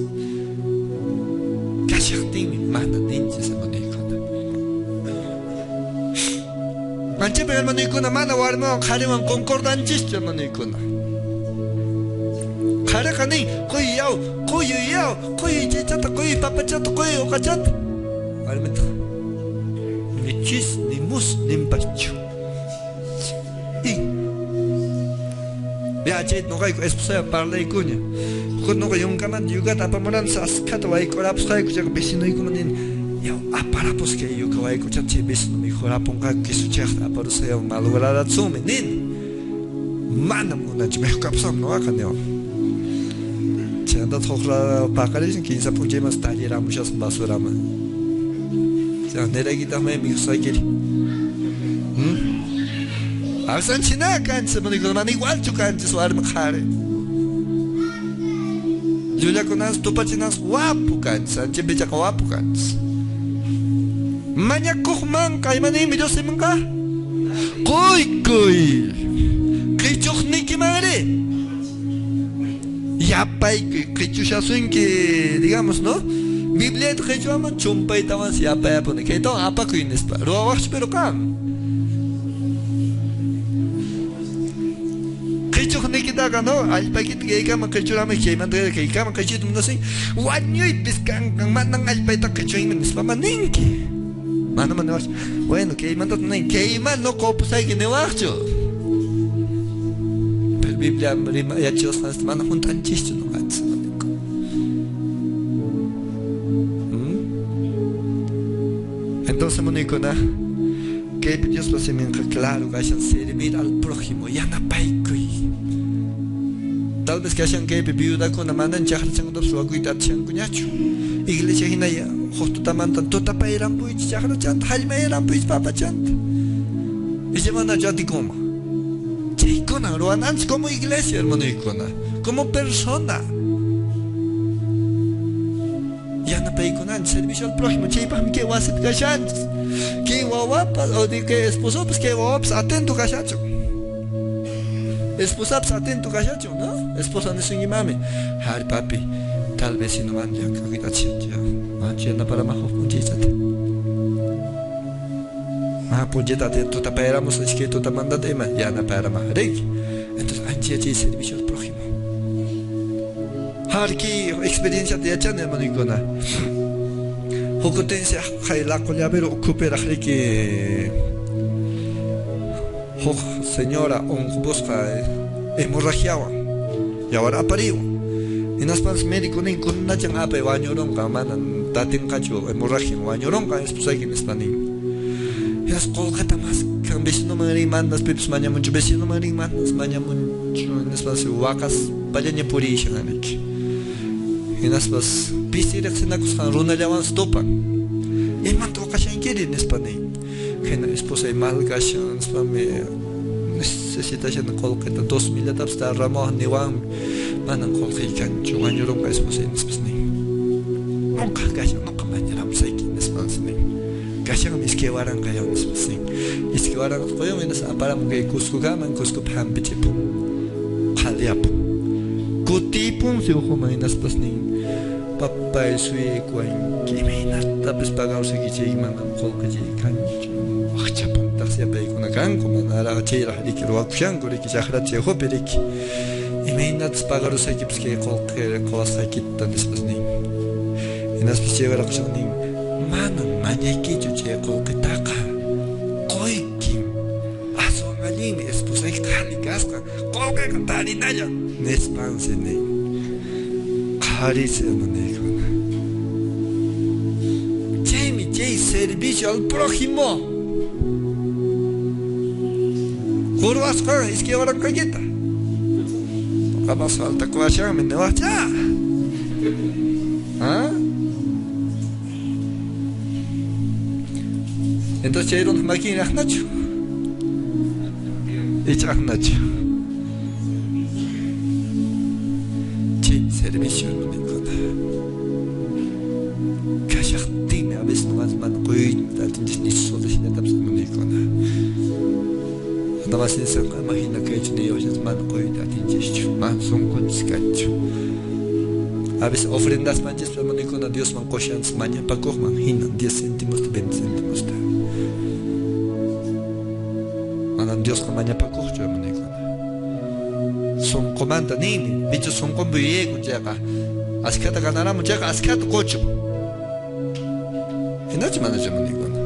Cachactin manan ninches monicona. Manche pero hermano ikuna mana warmo khareman concordanchis hermano ikuna. Karakani, koyu chichata, koyu papachata, koyu okachata. Almeta. Ni chis, ni mus, ni mpachu. Viaje no hay esposa parla y cuña. Cuando no hay un camán yugata para morar sascata o hay corapos hay que vecino y como yo aparapos que yo que hay que chachi vecino mi joraponga que su chata para ser malograda tsumenin. Manam una chimeh kapsam no acá neo. Chanda tohra pakaris en 15 pujemas tallera muchas basurama. Ya neregita me mi saikiri. Asan china cancha, man igual tu cancha su arma jare. Julia conas tu pachinas guapo cancha, chibecha guapo cancha. Maña kuhman kaimani mi dosi manga. Koi. Kichuhniki madre. Ya pai kichushasuin que digamos, ¿no? Biblia tu kichuama chumpay tamas ya pai pone que to apa kuines pa. Roax pero kam. Nikita no, al paquete que cama que churame que mande que cama que chito no sé. Guaño y pescan mandan al paita que chuin mis mamá ninki. Mano manos. Bueno, que manda nen que man no copo sai que nevacho. Pero Biblia rima ya chos nas mano juntan chisto no gats. Entonces monicona que Dios lo se me claro que hayan servir al prójimo ya na paikui. Tal vez que hayan que viuda con la mano en chahar chango su aguita changuñacho. Iglesia hinaya, justo tamantan, tota pa eran puich, chahar chant, halma eran puich, papa chant. Y llevan a yati como. Chicona, lo anans como iglesia, hermano icona, como persona. Ya no peiconan, servicio al prójimo, chipam que wasit gachantes. Que wawapas, o de que esposo, pues que wawapas, atento gachacho. Esposa atento gachacho, ¿no? Esposa no es mami. Hari papi, tal vez si no van ya que ahorita ya. Manche na para majo punchita. Punchita te tú taparamos es que tú te mandas tema ya na para más rey. Entonces anche allí servicio al prójimo. Hari que experiencia de achan hermano icona. Jocotense hay la colabero ocupera que señora, un busca hemorragia y ahora aparió. En las partes médicos ni con una changa pe bañorón kamanan tatin cacho hemorragia bañorón ka es pues hay que en español. Es colgata más que un vecino me mandas pepes maña mucho vecino me mandas maña mucho en espacio vacas payaña purisha ganek. En las partes pisir exenacos kan runa llaman stopan. Y manto ocasión quiere en español. Que la esposa de malgashan necesita ya no colgata 2000 etapas de ramo ni van manan colgan chugañorón ka esposa en español. Nunca gashan nunca mañana sai en español. Gashan mis que varan gayo en español. Es que varan coyo menos para que cusco gaman cusco pampichip. Khaliap. Kutipum se ojo en español. Papá sui cuan que me tapes pagar se que iman colga cancho. Chapam taxia pe con acá como nada chera y que lo acusan con que ya jara chejo pero que y me nats pagar los equipos que cualquier cosa que tan después ni en las pichas la cosa ni mano mañana que yo checo que taca coi kim aso malin esposa y cali casca coca cantar y nada nespanse ni carice no negro Jay servicio al prójimo. Curvasca, es que ahora calleta. Vamos a alta coacha, me vas ya. ¿Ah? Entonces, ¿hay una máquina Nacho? Echa Nacho. Sí, servicio no me encuentra. Cachactina, a veces no vas mano coita, tienes ni solo si no te no me encuentra. Nada más se imagina que yo ni oyes mano coita, tienes más son con escacho. A veces ofrendas manches, pero no con a Dios man cochans maña pa coch man hinan 10 céntimos, 20 céntimos. Manan Dios con maña pa coch yo man con. son comanda nini bicho son con buye kuchaka askata ganara muchaka askata cocho hinachi manaje manikona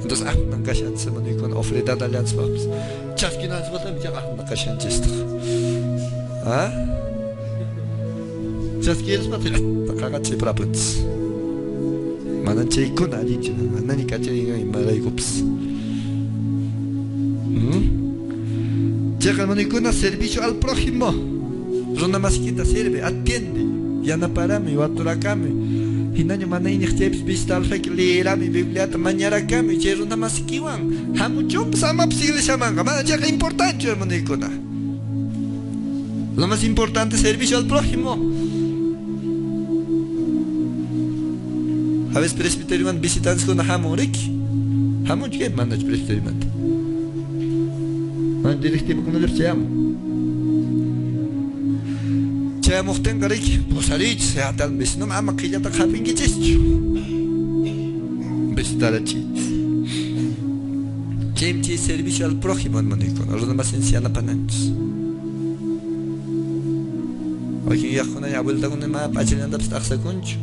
entonces nankashan se manikona ofrenda alianza paps chaskina zbata bichaka nankashan chista chaskina zbata takagachi praputs mananche ikona alichi nani kache imaraikops llega manikuna servicio al prójimo. Runa masquita sirve, atiende. Yana para mi waturakami. Hinaño manayni xteps bistal fek leerami bibliata mañarakami. Che runa masquiwan. Hamuchum sama psigle shamanga. Mana llega importante manikuna. Lo más importante servicio al prójimo. A veces presbiterio man visitantes con hamurik. Hamuch que manach presbiterio man. Man directivo con el chamo. Chamo ten garik, posarich, se atal mes no mama que ya ta japin que chicho. Visitar a chich. Chemchi servicio al prójimo, manico, a los demás enciana pananchos. Aquí ya con la vuelta con el mapa, achilanda pstaxa concho.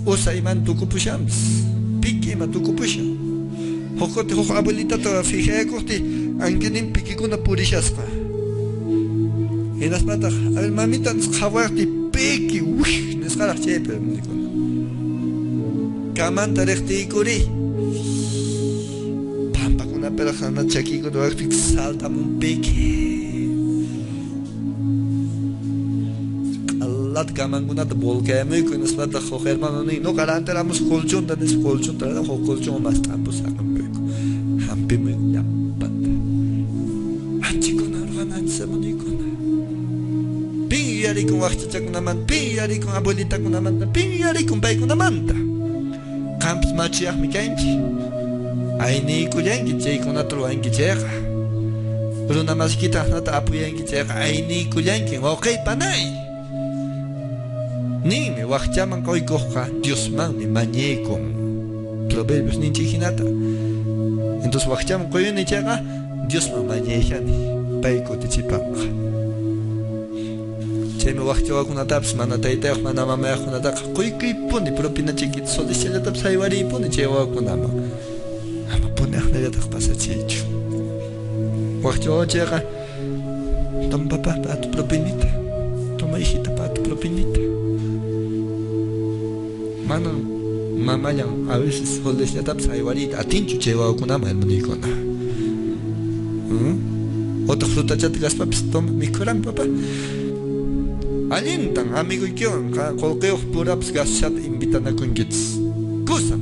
Usa iman tu cupushams. Pique ma tu cupusha. Hokote ho abuelita to fije corti. Angenin pikikuna purishaspa. En las patas, a ver, mamita, jaguarti, piki, uy, nescala chepe, manicona. Camanta recti curi. Pampa con una perajana chaquico, no hay salta un piki. Alat camanguna de bolca, muy con las patas, hermano, no garanteramos colchón, dan es colchón, trajo colchón más tampo, sacan peco. Hampi me llama. Piyari con wachcha con amanta, piyari con abuelita con amanta, piyari con pai con amanta. Camps machiach mi kenchi. Aini kuyangi chay con otro angi cheja. Pero una masquita nata apuyangi cheja, aini kuyangi, ok panay. Ni me wachchaman koi coja, Dios man ni mañe con proverbios ni chijinata. Entonces wachchaman koi ni cheja, Dios man mañe jani, pai kotichipanga. Chaymi waqchawakkunatapas mana taytayuq mana mamayuqkunataqa quykuypuni propina chiquita solicitatapis haywariypuni chay wawakunaman ama punaqnallataq pasachiychu waqchawachayqa toma papá para tu propinita toma hijita para tu propinita mana mamallan a veces solicitatapis haywariyta atinchu chay wawakunaman hermanykuna otra frutachata gaspapis toma mikurami papá alientan amigo y que colqueo puraps gashat invitan a kungits cosa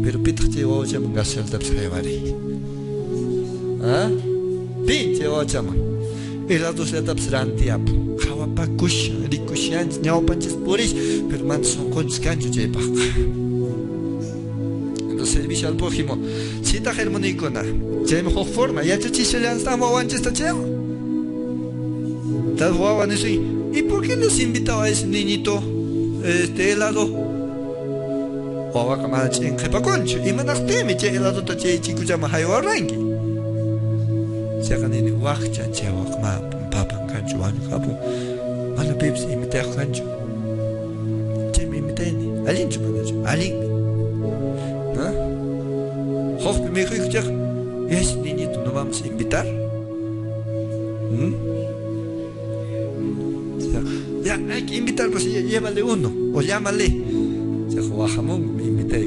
pero pitach llevo llaman gashat taps hayvari pinche ochaman elados taps rantiap kawapa kush rikushan ñawpanchis purish pero man son conchis cancho chepa entonces servicio al prójimo cita germonicona che mejor forma ya chichishelan estamos awanches tacheo tal jugaban eso ¿y por qué les invitaba a ese niñito helado? O va a comer en Jepaconcho. Y me nachtemi che helado tache chico llama haywarangi. Se hagan en wachchan che wa kama papan cancho wan kapu. Mana pips imita cancho. Che me imiteni. Alin chu manacho. Alin. ¿Ah? Hof me dijo que ese niñito no vamos a invitar. Ya, hay que invitar, pues llévale uno, o llámale. Se juega jamón, me invité.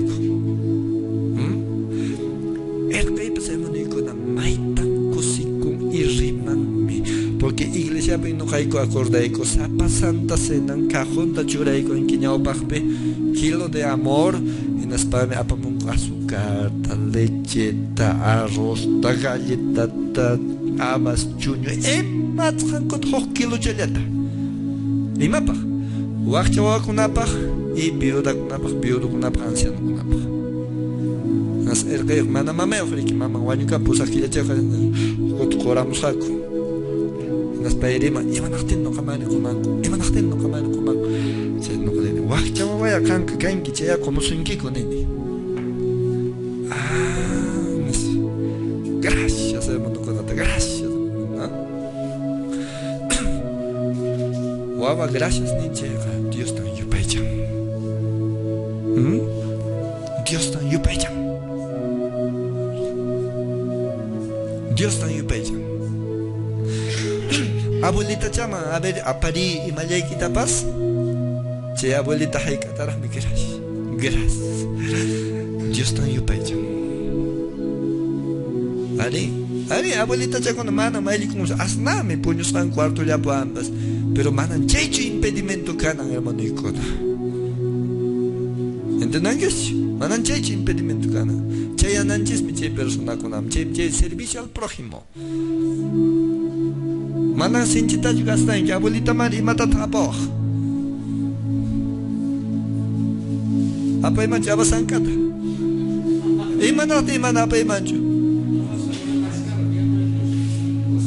El que pues es único, na maitan cosicum y rimanmi. Porque iglesia no caico acordaico, sapa santa senan, cajón da churaico en quiñao pajpe, kilo de amor, en espame apamón azúcar, ta leche, ta arroz, ta galleta, ta habas chuño, matjan con 2 kilos chaleta. Imapaj, waqchawakunapaj y viudakunapaj, viudakunapaj, ancianokunapaj. Nas erqayuq mana mamayuq riki mama wañuka pusaqillachayqa qutquramos haku. Nas payrima imanaqtin nuqamani qumanku, imanaqtin nuqamani qumanku. Chay nuqalini waqchawawaya kanka kanki chaya qumusunkiku nini. Gracias hermano kunata, gracias. ¿Ah? Wawa, gracias, ninchega. Dios tan yupaychan. Dios tan yupaychan. Dios tan yupaychan. Abuelita chama, a ver, apari y malayquita paz. Che, abuelita haikatarami gracias. Gracias. Dios tan yupaychan. Ari, abuelita ya con mana, maili como asna me puños tan cuarto ya por ambas. Pero manan checho impedimento canan, hermano y coda. ¿Entienden qué es? Manan checho impedimento canan. Che ananches mi che persona con am, che servicio al prójimo. Manan sinchita yo gastan que abuelita mari mata tapoj. Apa iman jaba sangkata. Iman apa iman ju.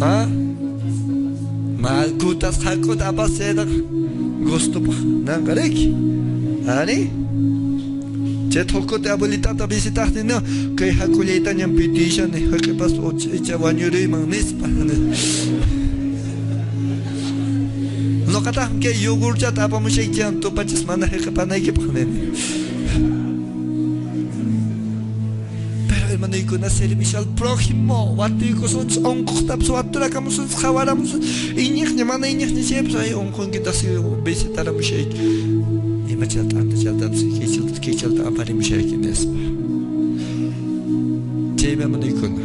¿Ah? Mal gutas hakut apa seda gusto pa nang kareki. Ani? Che tokot abuelita ta visitaste no que hakulita nyam pitisha ne que pasó echa bañuri magnispa. No kata que yogur ya tapa mushek jan to pachis mana que panai que panene. Hermano, y con hacer servicio al prójimo, guatico son oncotaps o atracamos sus javaramos y ni mana y ni siempre hay un con que te hace visitar a Mushek y me chatando que chalta a Pari Mushek en Espa. Chebe hermano y con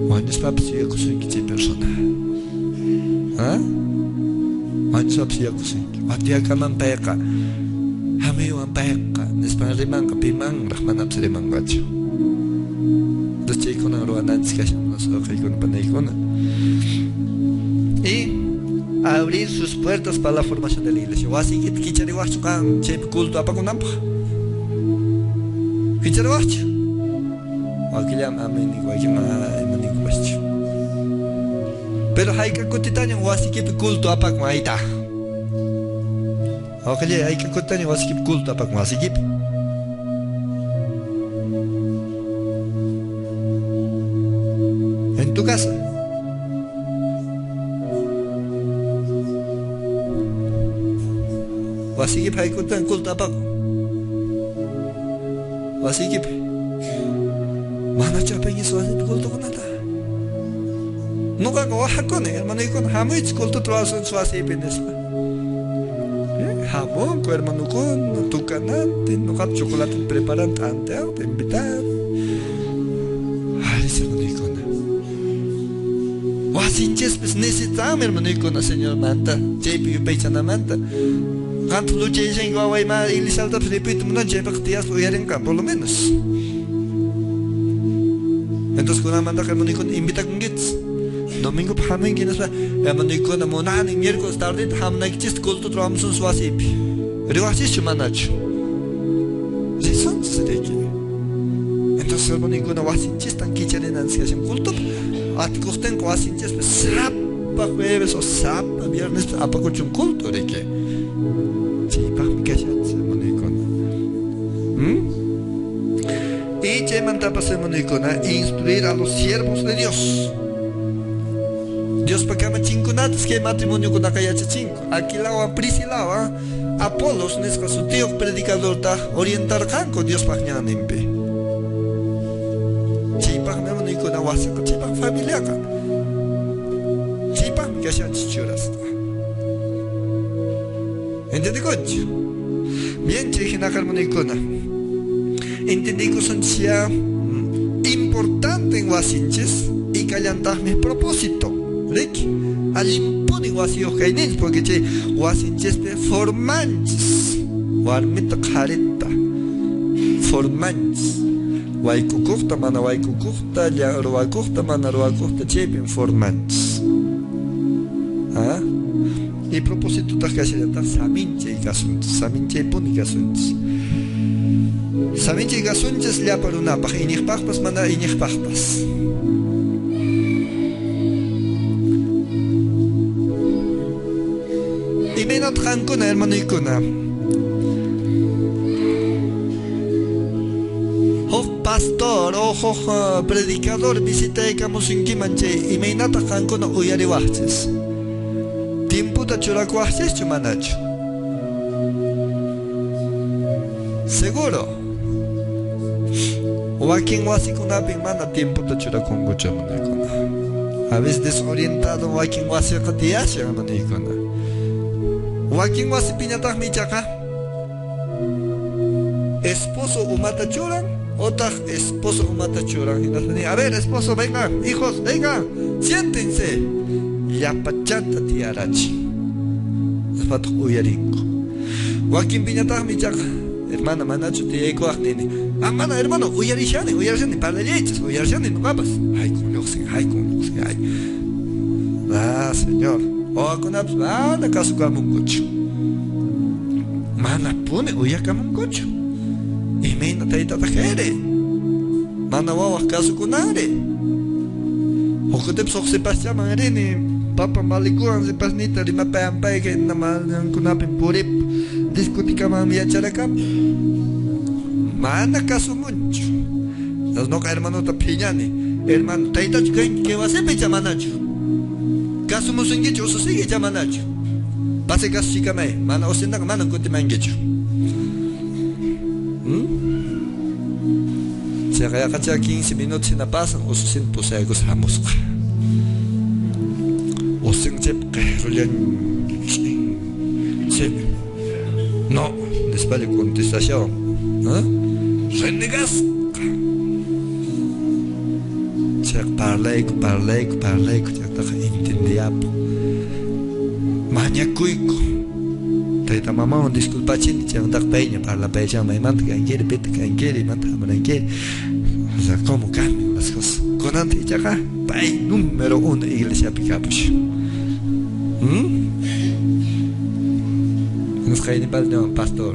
Juan es papi si acusan que persona. ¿Ah? Juan es papi si acusan. Guatia kaman peka. Hameo ampeka, nespanariman kapiman, rahmanam seriman gacho. Dos chicos no lo andan no solo que con paneicona. Y abrir sus puertas para la formación de la iglesia. O así que quichari wachu kan, chep culto apagunampa. Quichari wachu. O aquí llama amén y guayama amén y guachu. Pero hay que cotidiano o así que culto apaguaita. Ojalá hay que contar en wasikip culto para con wasikip. En tu casa. Wasikip hay que contar en culto para wasikip. Mana chapen eso wasikip culto con nada. Nunca coja con él, hermano y con hamuich culto trazo en su wasikip en eso. Jamón, hermano, con tu canante, no hay chocolate preparante ante te invitar. Ay, hermano, icona. Wasinches, pues necesitamos, hermano, icona, señor Manta. Jepi, yo pechana Manta. Canto luche, y yo voy a ir y salta, pues repito, no lleva que te has podido en campo, por lo menos. Entonces, con la Manta, hermano, icona, invita con gits. Domingo pahami ginas pa hermano con monani miércoles tarde hamna chist culto tramsun swasipi riwachis chumanach si son se entonces hermano con wasinchis tan kicharen ansiasim culto atkosten wasinchis sapa jueves o sapa viernes apacochun culto de que sí pa mi cachats hermano con y che manta pa hermano con instruir a los siervos de Dios. Dios para que me chincunates que matrimonio con acá ya chinco. Aquí la Priscila, Apolos, nesca su tío predicador ta orientar canco Dios para que nimpe. Chipa me moni con awasa, chipa familia ka. Chipa que sean chichuras. ¿Entiende coño? Bien, chijina harmonicona. Entendí que son sea importante en wasinches y callantas mis propósitos. Alimpuni wasio kainin porque che wasinches pe formanches warmita kharita formanches waikukukta mana waikukukta ya ruakukta mana ruakukta che pe formanches ah y propósito ta kaseta saminche y gasunches saminche puni gasunches saminche gasunches ya para una pa inihpahpas mana inihpahpas. Y menos trancona, hermano y cona. pastor ojo predicador visitaykamusunkiman chay imaynata qankuna uyariwaqchis timputa churakuwaqchischu manachu seguro wakin wasikunapin mana timputa churakunkuchu manikuna a veces desorientado wakin wasiqa tiyashan manikuna wakin wasi piñataqmi ichaqa esposo umata churan otra esposo umata churan a ver esposo vengan hijos vengan siéntense yapachanta tiarachi zapato uyarinko wakin piñataqmi ichaqa hermana manachu tiyaykuwaqnini mana hermano uyarishani parlaychas uyarishani nuqapas ay señor owakunapas mana kasukamunkuchu mana puni uyakamunkuchu imayna taytata qhiri mana wawaq kasukunari hukutipis huk sipaschaman rini papa malikuwan sipasnita rimapay ampayqa namankunapin purip discutikamanmi yacharakapa mana kasumunchu noqa hermanota phiñani hermano taytachu kanki wasipicha manachu kasumusunkichu ususikicha manachu pase kasuchikamay mana usinaqa manan kutimankichu chayqa yaqachiqa 15 minutos hina pasan ususin pusaykus hamusqa usinchip qihrullanchin no después contestación renegasqa chayqa parlayku chaytaqa entendiyapu mañakuyku tayta mamawan disculpachini chaymantaqa payña parlapaychama maymanta kankiri pita kankiri imanta hamanankiri o sea cómo cambian las cosas kunanta ichaqa pay número 1 iglesiapi kapush nisqaynipalñawan pastor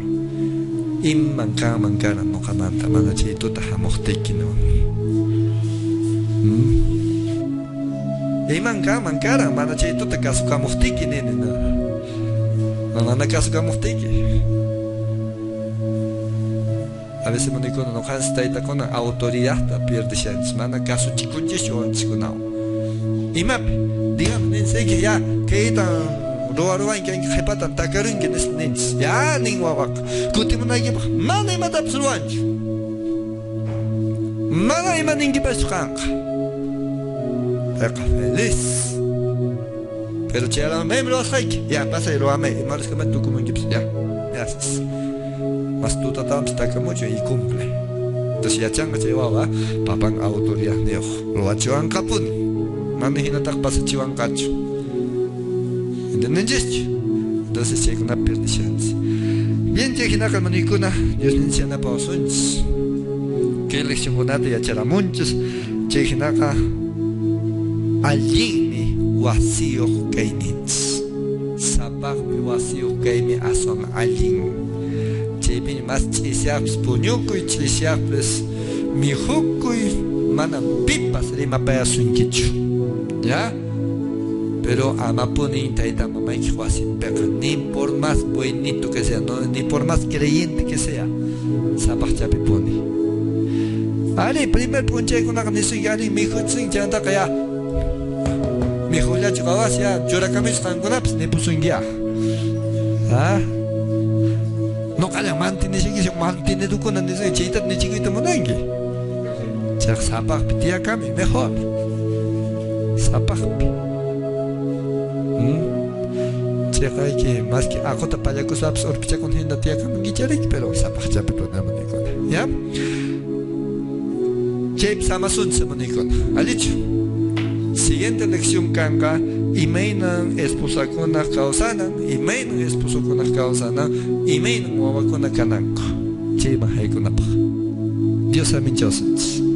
imman kanman karan nuqamanta mana chaytuta hamuqtikiwan iman kanman karan mana chaytuta kasukamuqtiki nini mana kasukamuqtiki a veces manikuna nuqanchis taytakuna autoridadta pierdishanchis mana kasuchikunchikchu wanchikunawan imapi digamos ninsayki ya kaytan ruwaruwanki qhipatan takarunki ninchis ya nin wawaqa kutimunaykipaq mana imatapis ruwanchu mana ima ninkipaschu kanqa payqa feliz pero chayalaman maymi ruwasqayki ya pasay ruwamay imariskamanta tukumankipis ya gracias mas tutatawanpis takamuchu y cumple entonces yachanqa chay wawa papan autoridadniyuq ruwachiwanqapuni mana hinataqa pasachiwanqachu ¿entendéis? Entonces chaykunapi pierdishanchis bien chay hinaqa manikuna Diosninchik yanapawsunchis kay leccionkunata yacharamunchis chay hinaqa allinmi wasiyuq kayninchis sapaqmi wasiyuq kaymi aswan allin chaypi mas ch'isyaqpis puñukuy ch'isyaqpis mihukuy mana pipas rimapayasunkichu ya pero amapuni tayta mamayki wasinpiqa ni por más buenito que sea no, ni por más creyente que sea sapaqchapi puni ari primer punchaykunaqa nisunki ari mihuchunki chaymantaqa ya mihullachu qawas ya churakamuchus qankunapis nipusunkiya nuqallan mantinishinki mantinidukuna nisunki chaytata nichikuyta munanki chayqa sapaqpi tiyakami mejor sapaqpi chayqa que más que aquta pallakusapis urpichakuna hinda tiyakamunkicharik pero sapaqchapi runamunikuna ya chaypi samasunchis munikuna alichu siguiente lección kanqa imaynan esposakunaq kawsanan imaynan esposokunaq kawsanan imaynan wawakuna kananku chayman haykunapaq Dios aminchawsunchis